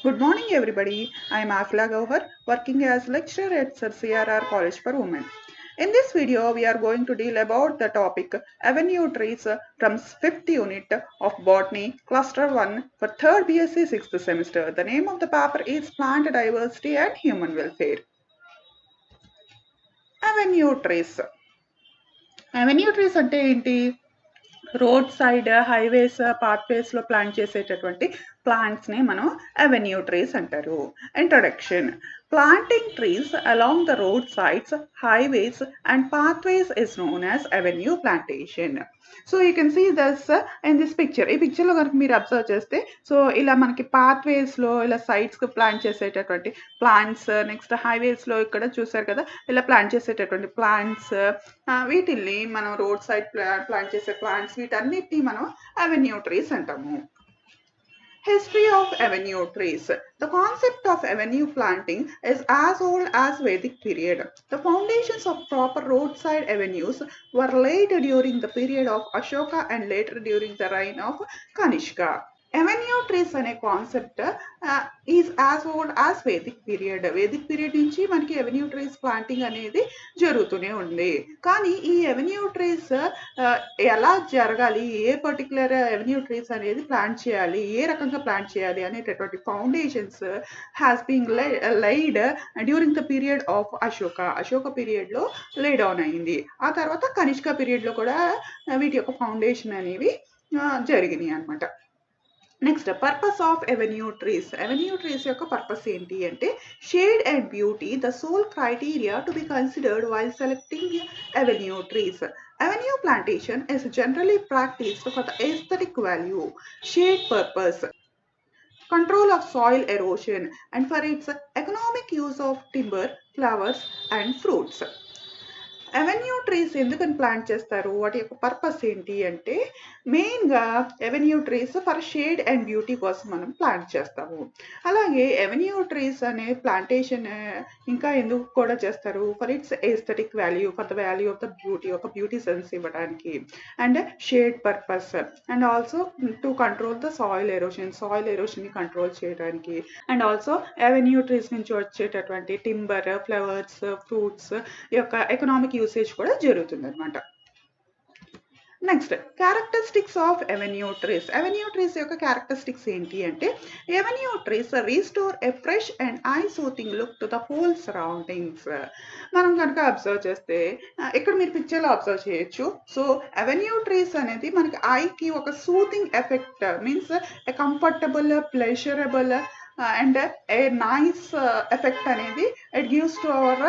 Good morning, everybody. I am Afla Gauhar, working as lecturer at Sir CRR College for Women. In this video, we are going to deal about the topic Avenue Trees from 5th unit of Botany, Cluster 1 for 3rd BSc 6th semester. The name of the paper is Plant Diversity and Human Welfare. Avenue Trees. Avenue Trees అంటే ఏంటి? Road side highways pathways లో plant చేసేటటువంటి plants ని మనం avenue trees అంటారు. Introduction. Planting trees along the road sides, highways and pathways is known as avenue plantation. So you can see this in this picture. ఈ picture లో కనుక మీరు observe చేస్తే సో ఇలా మనకి పాత్వేస్ లో ఇలా సైడ్స్ కి ప్లాంట్ చేసేటటువంటి ప్లాంట్స్, నెక్స్ట్ హైవేస్ లో ఇక్కడ చూసారు కదా ఇలా ప్లాంట్ చేసేటటువంటి ప్లాంట్స్, వీటిల్ని మనం రోడ్ సైడ్ ప్లాంట్ చేసే ప్లాంట్స్ వీటన్నిటిని మనం అవెన్యూ ట్రీస్ అంటాము. History of avenue trees. The concept of avenue planting is as old as Vedic period. The foundations of proper roadside avenues were laid during the period of Ashoka and later during the reign of Kanishka. Avenue trees అనే concept is as old as Vedic period. Vedic period నుంచి మనకి avenue trees planting అనేది జరుగుతూనే ఉంది. కానీ ఈ avenue trees ఎలా జరగాలి, ఏ పర్టికులర్ అవెన్యూ ట్రీస్ అనేది ప్లాంట్ చేయాలి, ఏ రకంగా ప్లాంట్ చేయాలి అనేటటువంటి foundations has been laid during the period of Ashoka period లో లే డౌన్ అయింది. ఆ తర్వాత కనిష్క పీరియడ్ లో కూడా వీటి యొక్క ఫౌండేషన్ అనేవి జరిగినాయి అన్నమాట. Next purpose of avenue trees. Avenue trees యొక్క పర్పస్ ఏంటి అంటే shade and beauty the sole criteria to be considered while selecting avenue trees. Avenue plantation is generally practiced for the aesthetic value, shade purpose, control of soil erosion, and for its economic use of timber, flowers and fruits. Avenue trees ఎందుకని plant చేస్తారు, వాటి యొక్క purpose ఏంటి అంటే మెయిన్గా avenue trees for shade and beauty కోసం మనం plant చేస్తాము. అలాగే అవెన్యూ ట్రీస్ అనే ప్లాంటేషన్ ఇంకా ఎందుకు కూడా చేస్తారు, for its aesthetic value, for the value of the beauty, ఒక బ్యూటీ సెన్స్ ఇవ్వడానికి, and shade purpose, and also to control the soil ఎరోషన్ని కంట్రోల్ చేయడానికి, అండ్ ఆల్సో అవెన్యూ ట్రీస్ నుంచి వచ్చేటటువంటి టింబర్, ఫ్లవర్స్, ఫ్రూట్స్ యొక్క ఎకనామిక్ యూసేజ్ కూడా జరుగుతుంది అనమాట. Next characteristics of avenue trees. Avenue trees యొక్క క్యారెక్టరిస్టిక్స్ ఏంటి అంటే avenue trees restore a fresh and eye soothing look to the whole surroundings. మనం కనుక అబ్జర్వ్ చేస్తే ఇక్కడ మీరు పిక్చర్లో అబ్జర్వ్ చేయొచ్చు. సో అవెన్యూ ట్రీస్ అనేది మనకి ఐకి ఒక soothing effect, means a comfortable, pleasurable and a nice effect అనేది it gives to our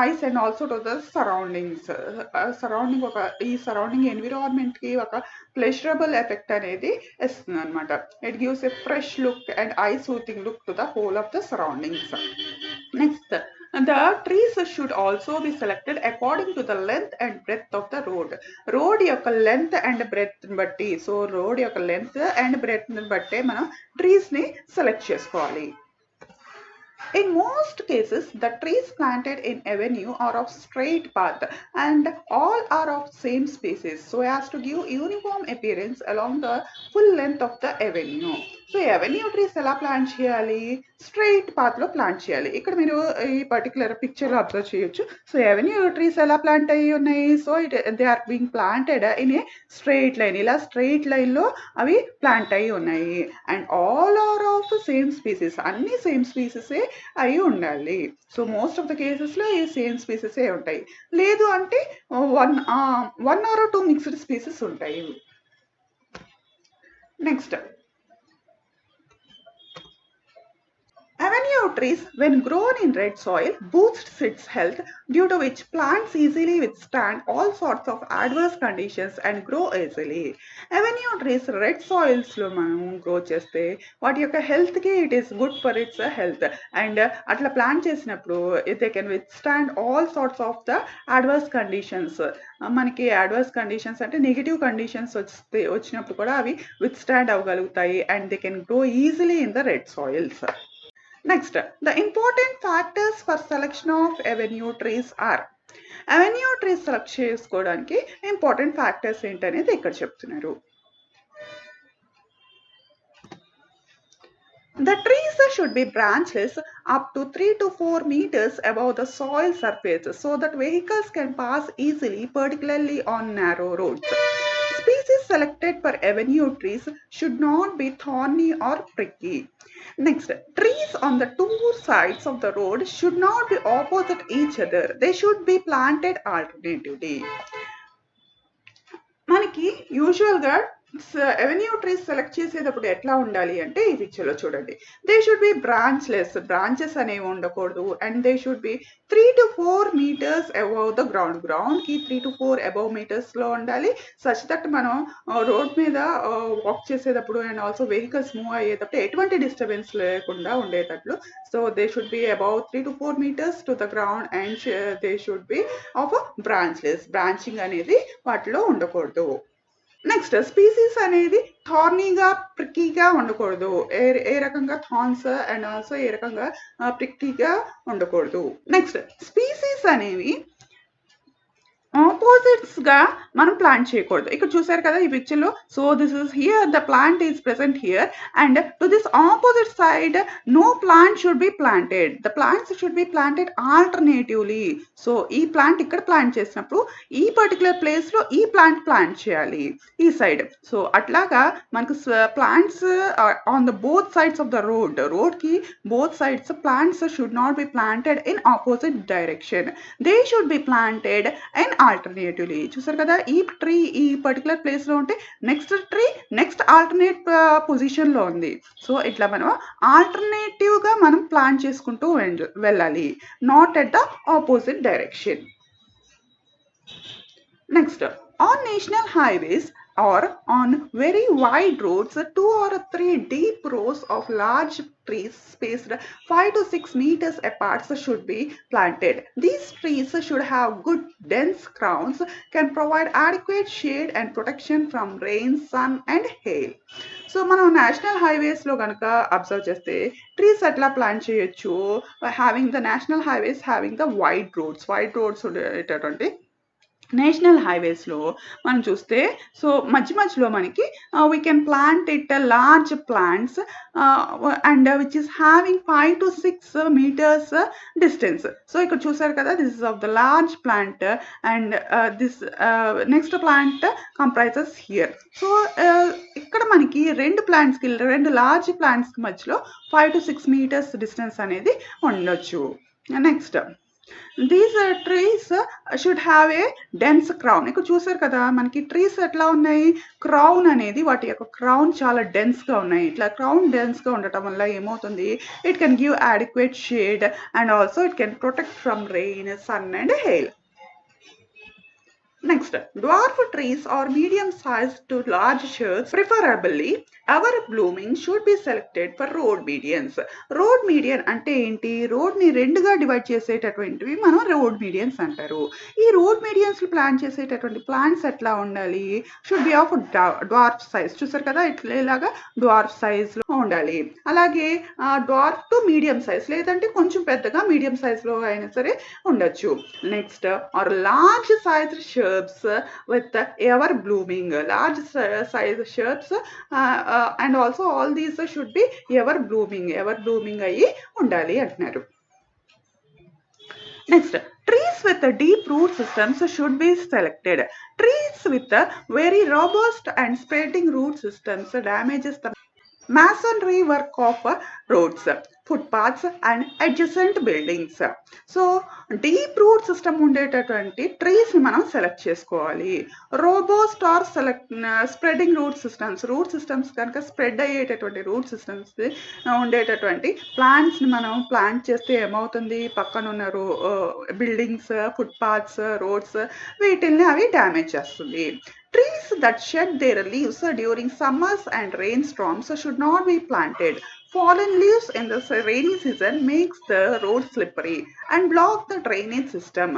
eyes and also to the surroundings. ఈ సరౌండింగ్ ఎన్విరాన్మెంట్ కి ఒక ప్లెజరబుల్ ఎఫెక్ట్ అనేది ఇస్తుంది అనమాట. It gives a fresh look and eye soothing look to the whole of the surroundings. Next the trees should also be selected according to the length and breadth of the road. Road యొక్క length and breadth బట్టి, so road యొక్క length and breadth బట్టే మనం trees ని select చేసుకోవాలి. In most cases, the trees planted in avenue are of straight path and all are of same species so as to give uniform appearance along the full length of the avenue. So avenue trees ఎలా plant చేయాలి, straight పాత్లో plant చేయాలి. ఇక్కడ మీరు ఈ particular పిక్చర్లో observe చేయొచ్చు. So avenue trees ఎలా ప్లాంట్ అయ్యి ఉన్నాయి, so they are being planted in a straight line. ఇలా స్ట్రైట్ లైన్లో అవి ప్లాంట్ అయ్యి ఉన్నాయి. And all are of same species, అన్ని సేమ్ స్పీసీసే అయి ఉండాలి. సో మోస్ట్ ఆఫ్ ద కేసెస్లో ఈ సేమ్ స్పీసెసే ఉంటాయి. లేదు అంటే one or two mixed species ఉంటాయి. Next Avenue trees, when grown in red soil, boosts its health, due to which plants easily withstand all sorts of adverse conditions and grow easily. Avenue trees red soils లో మనం grow చేస్తే వాటి యొక్క హెల్త్కి it is good for its health. And అట్లా plant చేసినప్పుడు they can withstand all sorts of the adverse conditions. మనకి adverse conditions అంటే నెగిటివ్ కండిషన్స్ వచ్చినప్పుడు కూడా అవి విత్స్టాండ్ అవ్వగలుగుతాయి. And they can grow easily in the red soils. Next, the important factors for selection of avenue trees are. Avenue trees select చేసుకోవడానికి important factors ఏంటనేది ఇక్కడ చెప్తున్నారు. The trees should be branchless up to 3 to 4 meters above the soil surface so that vehicles can pass easily, particularly on narrow roads. Species selected for avenue trees should not be thorny or pricky. Next, trees on the two sides of the road should not be opposite each other. They should be planted alternatively. మనకి యూజువల్గా avenue trees select చేసేటప్పుడు ఎట్లా ఉండాలి అంటే ఈ పిక్చర్లో చూడండి. They should be branchless, branches అనేవి ఉండకూడదు. And they should be 3 to 4 meters above the ground. గ్రౌండ్కి 3 to 4 అబౌవ్ మీటర్స్లో ఉండాలి. సచ్ దట్ మనం రోడ్ మీద వాక్ చేసేటప్పుడు అండ్ ఆల్సో వెహికల్స్ మూవ్ అయ్యేటప్పుడు ఎటువంటి డిస్టర్బెన్స్ లేకుండా ఉండేటట్లు. So they should be above 3 to 4 meters to the ground and they should be of branchless. Branching అనేది వాటిలో ఉండకూడదు. నెక్స్ట్, స్పీసీస్ అనేది థార్నీగా ప్రిక్కీగా ఉండకూడదు. ఏ రకంగా థార్న్స్ అండ్ ఆల్సో ఏ రకంగా ప్రిక్కీగా ఉండకూడదు. నెక్స్ట్, స్పీసీస్ అనేవి ఆపోజిట్స్ గా మనం ప్లాంట్ చేయకూడదు. ఇక్కడ చూసారు కదా ఈ పిక్చర్ లో. So this is here the plant is present here and to this opposite side no plant should be planted. The plants should be planted alternatively. So ఈ ప్లాంట్ ఇక్కడ ప్లాంట్ చేసినప్పుడు ఈ పర్టికులర్ ప్లేస్ లో ఈ plant చేయాలి ఈ side. So అట్లాగా మనకు plants on the both sides of the road కి both sides plants should not be planted in opposite direction. They should be planted and alternatively. చూసారు కదా ఈ ట్రీ ఈ పర్టికులర్ ప్లేస్ లో ఉంటే next tree next alternate position లో ఉంది. So ఇట్లా మనం ఆల్టర్నేటివ్ గా మనం ప్లాన్ చేసుకుంటూ వెళ్ళాలి, not at the opposite direction. Next, on national highways or on very wide roads, 2 or 3 deep rows of large trees spaced 5 to 6 meters apart should be planted. These trees should have good dense crowns, can provide adequate shade and protection from rain, sun and hail. So మనం national హైవేస్లో కనుక observe చేస్తే trees ఎట్లా plan చేయొచ్చు? Having the national highways having the wide roads ఉండేటటువంటి national హైవేస్లో మనం చూస్తే so మధ్యలో మనకి we can plant it large plants and which is having 5 to 6 meters distance. So ఇక్కడ చూసారు కదా, this is of the large plant and this next plant comprises here. So ఇక్కడ మనకి రెండు లార్జ్ ప్లాంట్స్కి మధ్యలో 5 to 6 meters డిస్టెన్స్ అనేది ఉండొచ్చు. Next, these trees should have a dense crown. ఇక్కడ చూసారు కదా మనకి ట్రీస్ ఎట్లా ఉన్నాయి, క్రౌన్ అనేది వాటి యొక్క క్రౌన్ చాలా డెన్స్గా ఉన్నాయి. ఇట్లా క్రౌన్ డెన్స్గా ఉండటం వల్ల ఏమవుతుంది, it can give adequate shade and also it can protect from rain, sun and hail. Next, dwarf trees or medium-sized to large shrubs, preferably ever blooming, should be selected for road medians. Road median అంటే ఏంటి? రోడ్ని రెండుగా divide చేసేటటువంటివి మనం road medians అంటారు. ఈ road medians plan చేసేటటువంటి plants ఎట్లా ఉండాలి? Should be of dwarf size. చూసారు కదా ఇట్లాగా డ్వార్ఫ్ సైజ్లో ఉండాలి. అలాగే డ్వార్ఫ్ టు మీడియం సైజ్, లేదంటే కొంచెం పెద్దగా మీడియం సైజ్లో అయినా సరే ఉండొచ్చు. Next, or large size shrubs with ever blooming. Large size shrubs and also all these should be ever blooming అయ్యి ఉండాలి అంటున్నారు. Next, trees with deep root systems should be selected. Trees with very robust and spreading root systems damages the masonry work of roads, footpaths and adjacent buildings. So deep root system ఉండేటటువంటి ట్రీస్ని మనం select చేసుకోవాలి. Robust or spreading root systems కనుక spread అయ్యేటటువంటి root systems ఉండేటటువంటి ప్లాంట్స్ని మనం plant చేస్తే ఏమవుతుంది, పక్కనున్న బిల్డింగ్స్, ఫుట్పాత్స్, రోడ్స్ వీటిల్ని అవి డ్యామేజ్ చేస్తుంది. Trees that shed their leaves during summers and rainstorms should not be planted. Fallen leaves in the rainy season makes the road slippery and block the drainage system.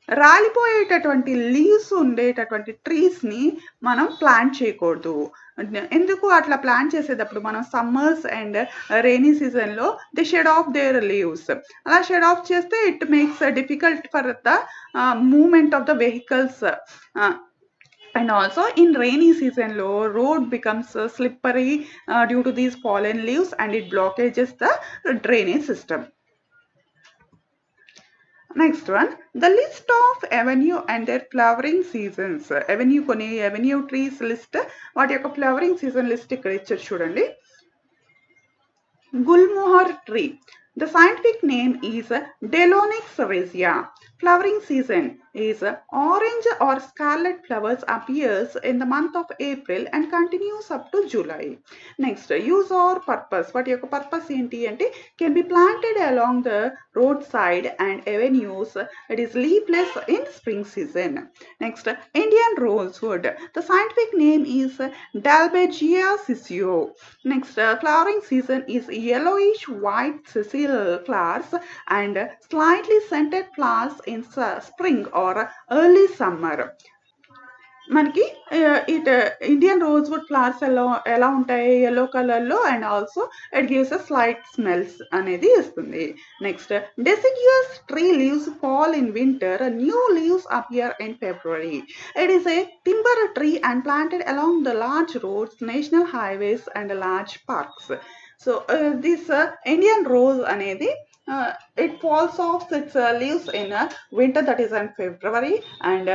రాలిపోయేటటువంటి leaves ఉండేటటువంటి ట్రీస్ని మనం plant చేయకూడదు. ఎందుకు అట్లా plant చేసేటప్పుడు మనం summers and rainy సీజన్లో the shed off their leaves, అలా షెడ్ ఆఫ్ చేస్తే it makes difficult for the movement of the vehicles And also in rainy season low road becomes slippery due to these fallen leaves, and it blockages the drainage system. Next one, the list of avenue and their flowering seasons. Avenue కొన్ని avenue trees list వాటి యొక్క flowering season list ఇక్కడ ఇచ్చారు చూడండి. Gulmohar tree. The scientific name is Delonix ceresia. Flowering season is orange or scarlet flowers appears in the month of April and continues up to July. Next, use or purpose. What your purpose enti can be planted along the roadside and avenues. It is leafless in spring season. Next, Indian rosewood. The scientific name is Dalbergia sisio. Next, flowering season is yellowish white sessile flowers and slightly scented flowers in spring or early summer. మనకి it Indian rosewood flowers ఎలా ఉంటాయి, yellow కలర్లో, and also it gives a slight smells అనేది ఇస్తుంది. Next, deciduous tree leaves fall in winter, new leaves appear in February. It is a timber tree and planted along the large roads, national highways and large parks. So this Indian rose అనేది it falls off its leaves in winter, that is in February, and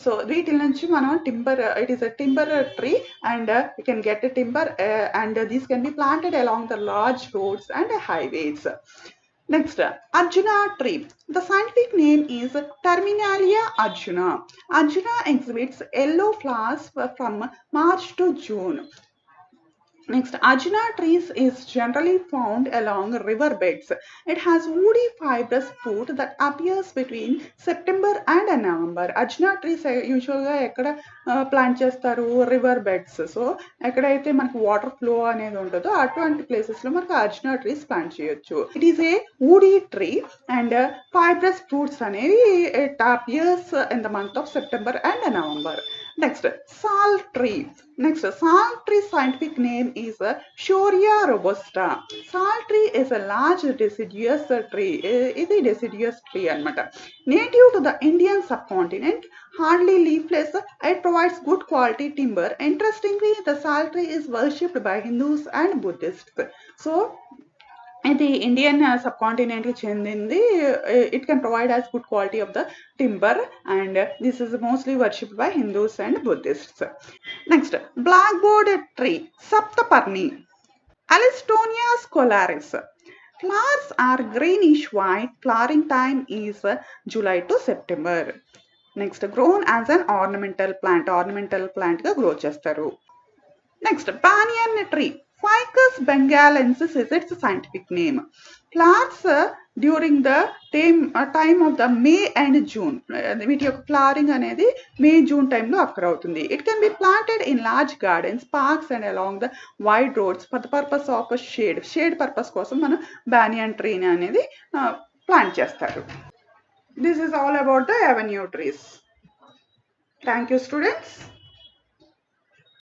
so వీటి నుంచి మనం timber, it is a timber tree, and you can get a timber, and these can be planted along the large roads and highways. Next, Arjuna tree. The scientific name is Terminalia arjuna. Arjuna exhibits yellow flowers from March to June. Next, Arjuna trees is generally found along riverbeds. It has woody fibrous fruit that appears between September and November. Arjuna trees usually ఎక్కడ plant చేస్తారు, river beds. So ఎక్కడైతే మనకు water flow అనేది ఉంటుందో అటువంటి ప్లేసెస్లో మనకు అర్జునా trees plant చేయొచ్చు. It is a woody tree and fibrous fruits అనేవి it appears in the month of September and November. Next, sal tree. Next, sal tree scientific name is Shorea robusta. Sal tree is a large deciduous tree. ఇది deciduous tree అన్నమాట. Native to the Indian subcontinent, hardly leafless, it provides good quality timber. Interestingly, the sal tree is worshipped by Hindus and Buddhists. So ఇది Indian సబ్ కాంటినెంట్కి చెందింది. It can provide as good quality of the timber, and this is mostly worshipped by Hindus and Buddhists. Next, black board tree సప్తపర్ణి. Alistonia scolaris. Flowers are greenish white. Flowering time is July to September. Next, grown as an ornamental plant. Ornamental plant గా grow చేస్తారు. Next, banyan tree. Ficus bengalensis is its scientific name. Flowers during the time of the May and June. వీటి యొక్క flowering అనేది May June టైంలో అక్కర్ అవుతుంది. It can be planted in large gardens, parks and along the wide roads for the purpose of shade purpose కోసం మనం banyan ట్రీని అనేది plant చేస్తారు. This is all about the avenue trees. Thank you students.